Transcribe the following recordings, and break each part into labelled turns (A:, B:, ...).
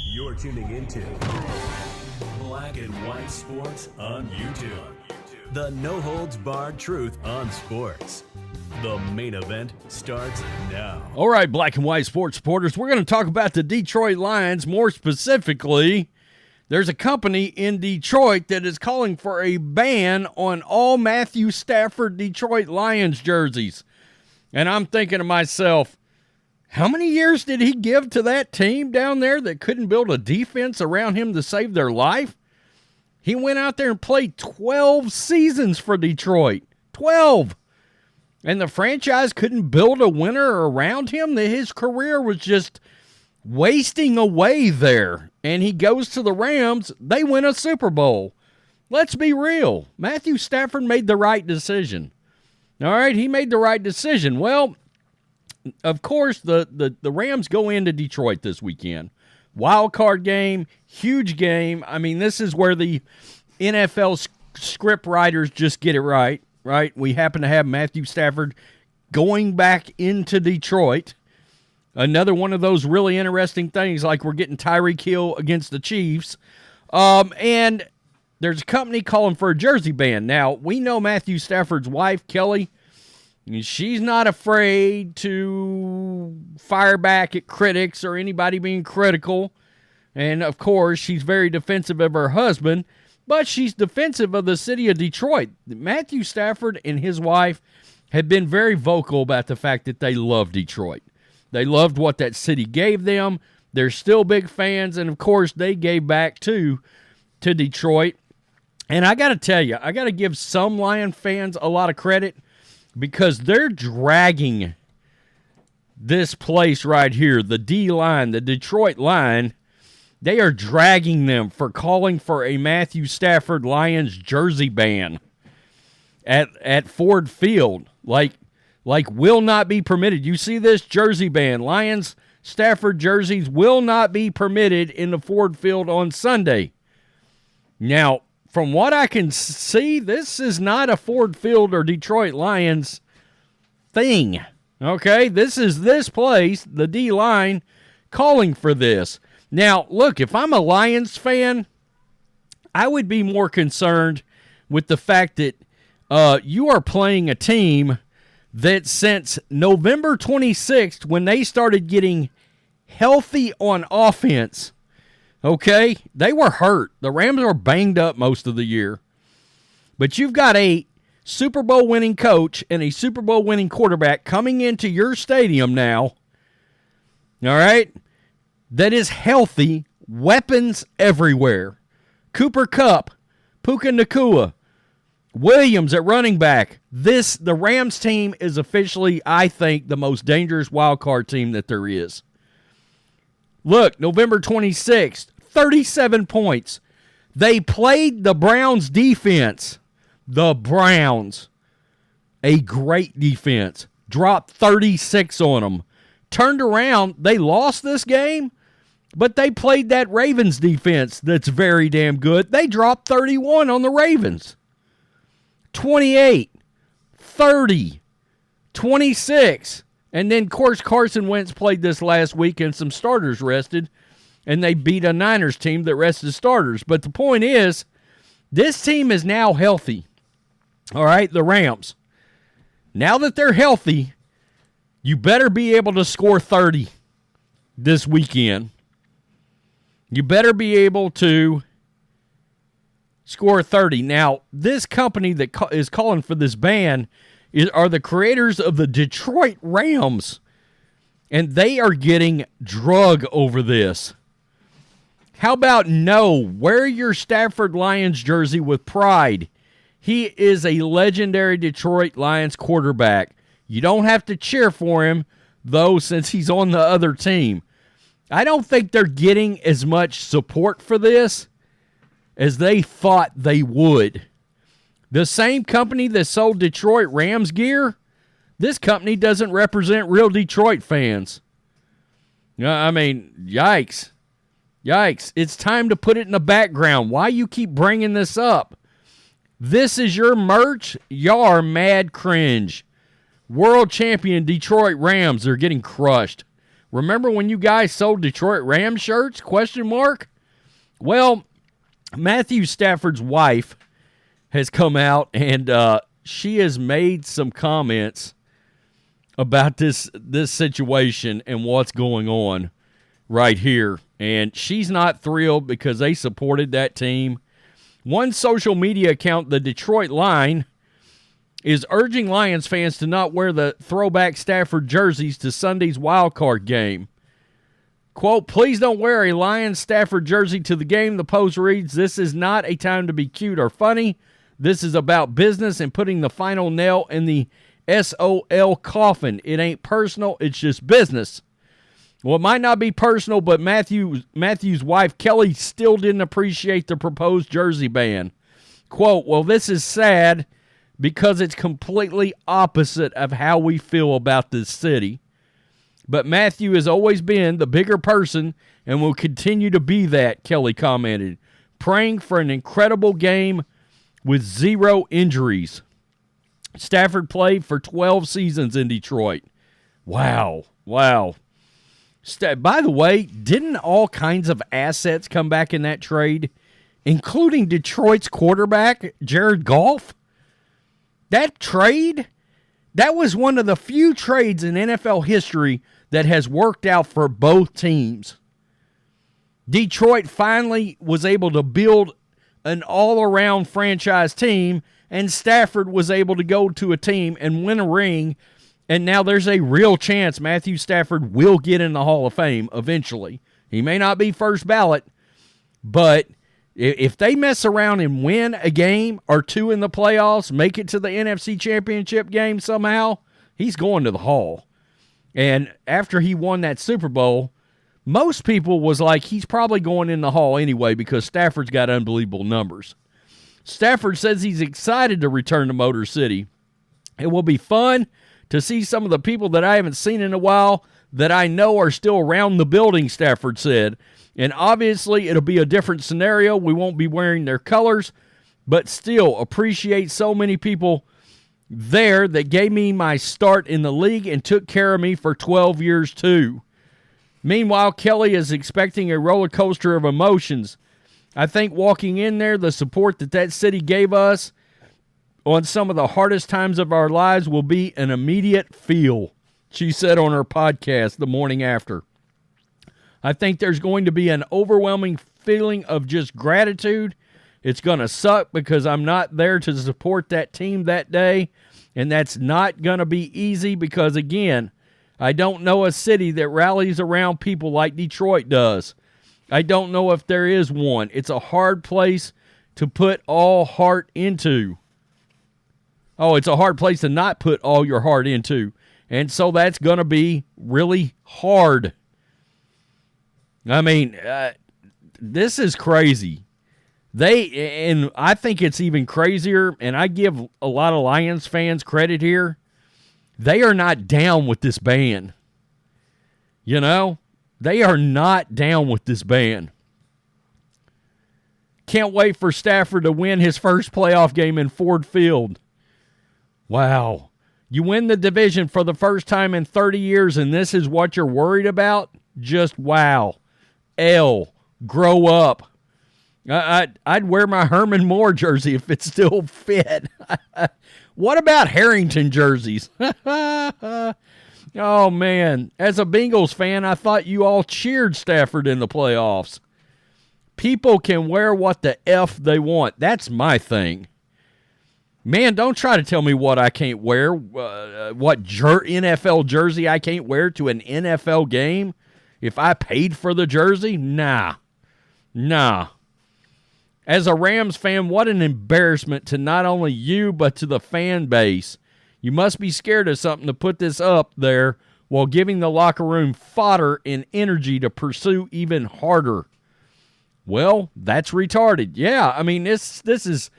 A: You're tuning into Black and White Sports on YouTube. The no-holds-barred truth on sports. The main event starts now.
B: All right, Black and White Sports supporters, we're going to talk about the Detroit Lions. More specifically, there's a company in Detroit that is calling for a ban on all Matthew Stafford Detroit Lions jerseys. And I'm thinking to myself, how many years did he give to that team down there that couldn't build a defense around him to save their life? He went out there and played 12 seasons for Detroit. 12! And the franchise couldn't build a winner around him. His career was just wasting away there. And he goes to the Rams. They win a Super Bowl. Let's be real. Matthew Stafford made the right decision. All right, he made the right decision. Well, of course, the Rams go into Detroit this weekend. Wild card game, huge game. I mean, this is where the NFL script writers just get it right? We happen to have Matthew Stafford going back into Detroit. Another one of those really interesting things, like we're getting Tyreek Hill against the Chiefs. And there's a company calling for a jersey ban. Now, we know Matthew Stafford's wife, Kelly. She's not afraid to fire back at critics or anybody being critical. And, of course, she's very defensive of her husband, but she's defensive of the city of Detroit. Matthew Stafford and his wife have been very vocal about the fact that they love Detroit. They loved what that city gave them. They're still big fans, and, of course, they gave back, too, to Detroit. And I got to tell you, I got to give some Lion fans a lot of credit, because they're dragging this place right here, the D-line, the Detroit line. They are dragging them for calling for a Matthew Stafford Lions jersey ban at Ford Field. Like will not be permitted. You see this jersey ban. Lions Stafford jerseys will not be permitted in the Ford Field on Sunday. Now, from what I can see, this is not a Ford Field or Detroit Lions thing, okay? This is this place, the D-line, calling for this. Now, look, if I'm a Lions fan, I would be more concerned with the fact that you are playing a team that since November 26th, when they started getting healthy on offense, okay, they were hurt. The Rams were banged up most of the year. But you've got a Super Bowl winning coach and a Super Bowl winning quarterback coming into your stadium now, all right, that is healthy, weapons everywhere. Cooper Kupp, Puka Nacua, Williams at running back. The Rams team is officially, I think, the most dangerous wild card team that there is. Look, November 26th, 37 points. They played the Browns defense. The Browns, a great defense, dropped 36 on them. Turned around, they lost this game, but they played that Ravens defense that's very damn good. They dropped 31 on the Ravens. 28, 30, 26. And then, of course, Carson Wentz played this last week and some starters rested, and they beat a Niners team that rested starters. But the point is, this team is now healthy. All right, the Rams. Now that they're healthy, you better be able to score 30 this weekend. You better be able to score 30. Now, this company that is calling for this ban are the creators of the Detroit Rams, and they are getting drug over this. How about wear your Stafford Lions jersey with pride. He is a legendary Detroit Lions quarterback. You don't have to cheer for him, though, since he's on the other team. I don't think they're getting as much support for this as they thought they would. The same company that sold Detroit Rams gear, this company doesn't represent real Detroit fans. I mean, yikes. Yikes. It's time to put it in the background. Why you keep bringing this up? This is your merch? Y'all mad cringe. World champion Detroit Rams are getting crushed. Remember when you guys sold Detroit Rams shirts? ? Well, Matthew Stafford's wife has come out, and she has made some comments about this situation and what's going on right here. And she's not thrilled because they supported that team. One social media account, the Detroit Line, is urging Lions fans to not wear the throwback Stafford jerseys to Sunday's wildcard game. Quote, please don't wear a Lions Stafford jersey to the game. The post reads, this is not a time to be cute or funny. This is about business and putting the final nail in the SOL coffin. It ain't personal. It's just business. Well, it might not be personal, but Matthew's wife, Kelly, still didn't appreciate the proposed jersey ban. Quote, well, this is sad because it's completely opposite of how we feel about this city. But Matthew has always been the bigger person and will continue to be that, Kelly commented, praying for an incredible game with 0 injuries. Stafford played for 12 seasons in Detroit. Wow. By the way, didn't all kinds of assets come back in that trade, including Detroit's quarterback, Jared Goff? That trade, that was one of the few trades in NFL history that has worked out for both teams. Detroit finally was able to build an all-around franchise team, and Stafford was able to go to a team and win a ring, and now there's a real chance Matthew Stafford will get in the Hall of Fame eventually. He may not be first ballot, but if they mess around and win a game or two in the playoffs, make it to the NFC Championship game somehow, he's going to the Hall. And after he won that Super Bowl, most people was like, he's probably going in the Hall anyway because Stafford's got unbelievable numbers. Stafford says he's excited to return to Motor City. It will be fun to see some of the people that I haven't seen in a while that I know are still around the building, Stafford said. And obviously it'll be a different scenario. We won't be wearing their colors, but still appreciate so many people there that gave me my start in the league and took care of me for 12 years too. Meanwhile, Kelly is expecting a roller coaster of emotions. I think walking in there, the support that city gave us on some of the hardest times of our lives will be an immediate feel, she said on her podcast the morning after. I think there's going to be an overwhelming feeling of just gratitude. It's going to suck because I'm not there to support that team that day, and that's not going to be easy because, again, I don't know a city that rallies around people like Detroit does. I don't know if there is one. It's a hard place to put all heart into. Oh, it's a hard place to not put all your heart into. And so that's going to be really hard. I mean, this is crazy. And I think it's even crazier, and I give a lot of Lions fans credit here. They are not down with this ban. You know? They are not down with this ban. Can't wait for Stafford to win his first playoff game in Ford Field. Wow. You win the division for the first time in 30 years, and this is what you're worried about? Just wow. Grow up. I'd wear my Herman Moore jersey if it still fit. What about Harrington jerseys? Oh, man. As a Bengals fan, I thought you all cheered Stafford in the playoffs. People can wear what the F they want. That's my thing. Man, don't try to tell me what I can't wear, what NFL jersey I can't wear to an NFL game. If I paid for the jersey, nah. As a Rams fan, what an embarrassment to not only you, but to the fan base. You must be scared of something to put this up there while giving the locker room fodder and energy to pursue even harder. Well, that's retarded. Yeah, I mean, this is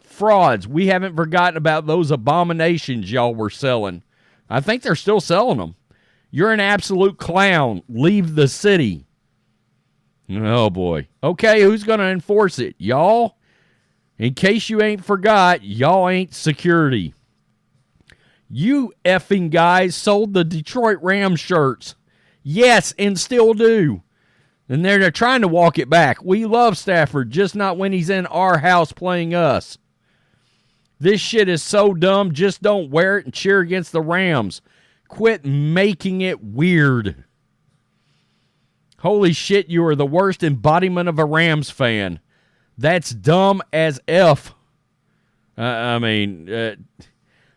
B: frauds. We haven't forgotten about those abominations y'all were selling. I think they're still selling them. You're an absolute clown. Leave the city. Oh, boy. Okay, who's going to enforce it? Y'all? In case you ain't forgot, y'all ain't security. You effing guys sold the Detroit Rams shirts. Yes, and still do. And they're trying to walk it back. We love Stafford, just not when he's in our house playing us. This shit is so dumb. Just don't wear it and cheer against the Rams. Quit making it weird. Holy shit, you are the worst embodiment of a Rams fan. That's dumb as F.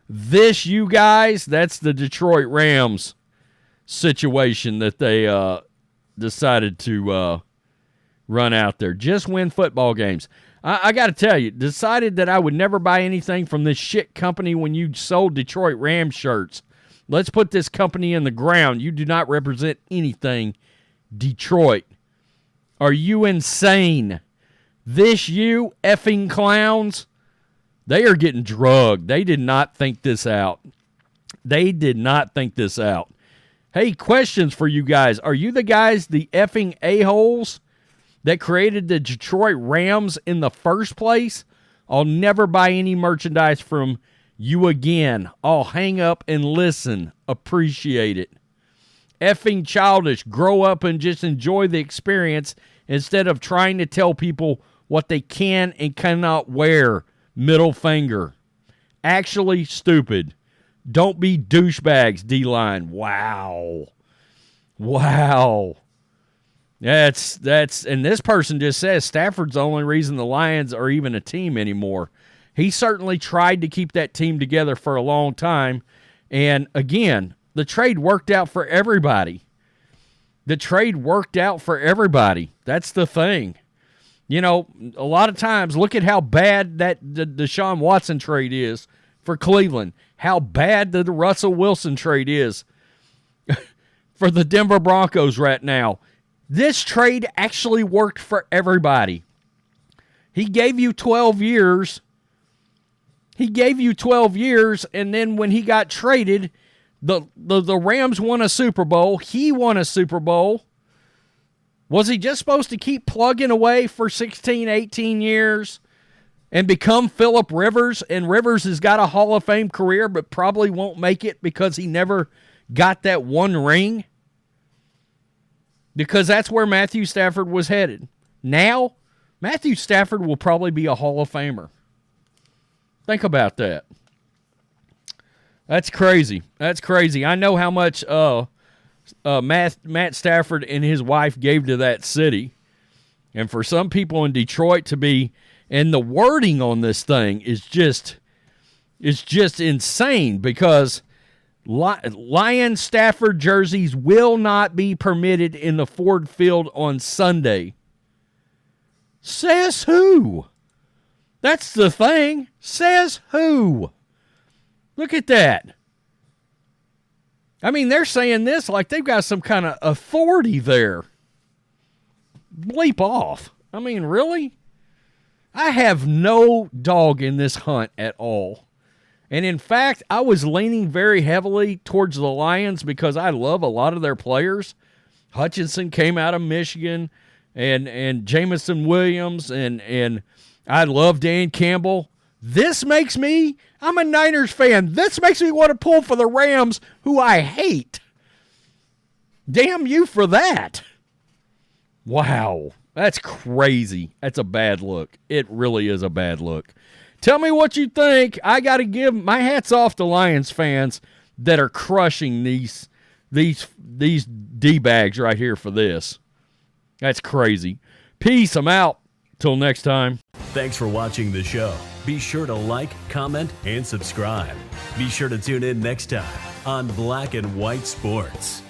B: This, you guys, that's the Detroit Rams situation that they decided to run out there. Just win football games. I got to tell you, decided that I would never buy anything from this shit company when you sold Detroit Rams shirts. Let's put this company in the ground. You do not represent anything, Detroit. Are you insane? This you effing clowns? They are getting drugged. They did not think this out. They did not think this out. Hey, questions for you guys. Are you the guys, the effing a-holes that created the Detroit Rams in the first place? I'll never buy any merchandise from you again. I'll hang up and listen. Appreciate it. Effing childish. Grow up and just enjoy the experience instead of trying to tell people what they can and cannot wear. Middle finger. Actually stupid. Don't be douchebags, D-line. Wow. That's and this person just says Stafford's the only reason the Lions are even a team anymore. He certainly tried to keep that team together for a long time. And again, the trade worked out for everybody. That's the thing. You know, a lot of times, look at how bad that the Deshaun Watson trade is for Cleveland. How bad the Russell Wilson trade is for the Denver Broncos right now. This trade actually worked for everybody. He gave you 12 years. And then when he got traded, the Rams won a Super Bowl. He won a Super Bowl. Was he just supposed to keep plugging away for 16, 18 years and become Phillip Rivers? And Rivers has got a Hall of Fame career, but probably won't make it because he never got that one ring. Because that's where Matthew Stafford was headed. Now, Matthew Stafford will probably be a Hall of Famer. Think about that. That's crazy. I know how much Matt Stafford and his wife gave to that city. And for some people in Detroit to be, and the wording on this thing is just insane because Lion Stafford jerseys will not be permitted in the Ford Field on Sunday. Says who? That's the thing. Says who? Look at that. I mean, they're saying this like they've got some kind of authority there. Bleep off. I mean, really? I have no dog in this hunt at all. And in fact, I was leaning very heavily towards the Lions because I love a lot of their players. Hutchinson came out of Michigan and Jamison Williams and I love Dan Campbell. I'm a Niners fan. This makes me want to pull for the Rams, who I hate. Damn you for that. Wow. That's crazy. That's a bad look. It really is a bad look. Tell me what you think. I got to give my hats off to Lions fans that are crushing these D-bags right here for this. That's crazy. Peace. I'm out. Till next time.
A: Thanks for watching the show. Be sure to like, comment, and subscribe. Be sure to tune in next time on Black and White Sports.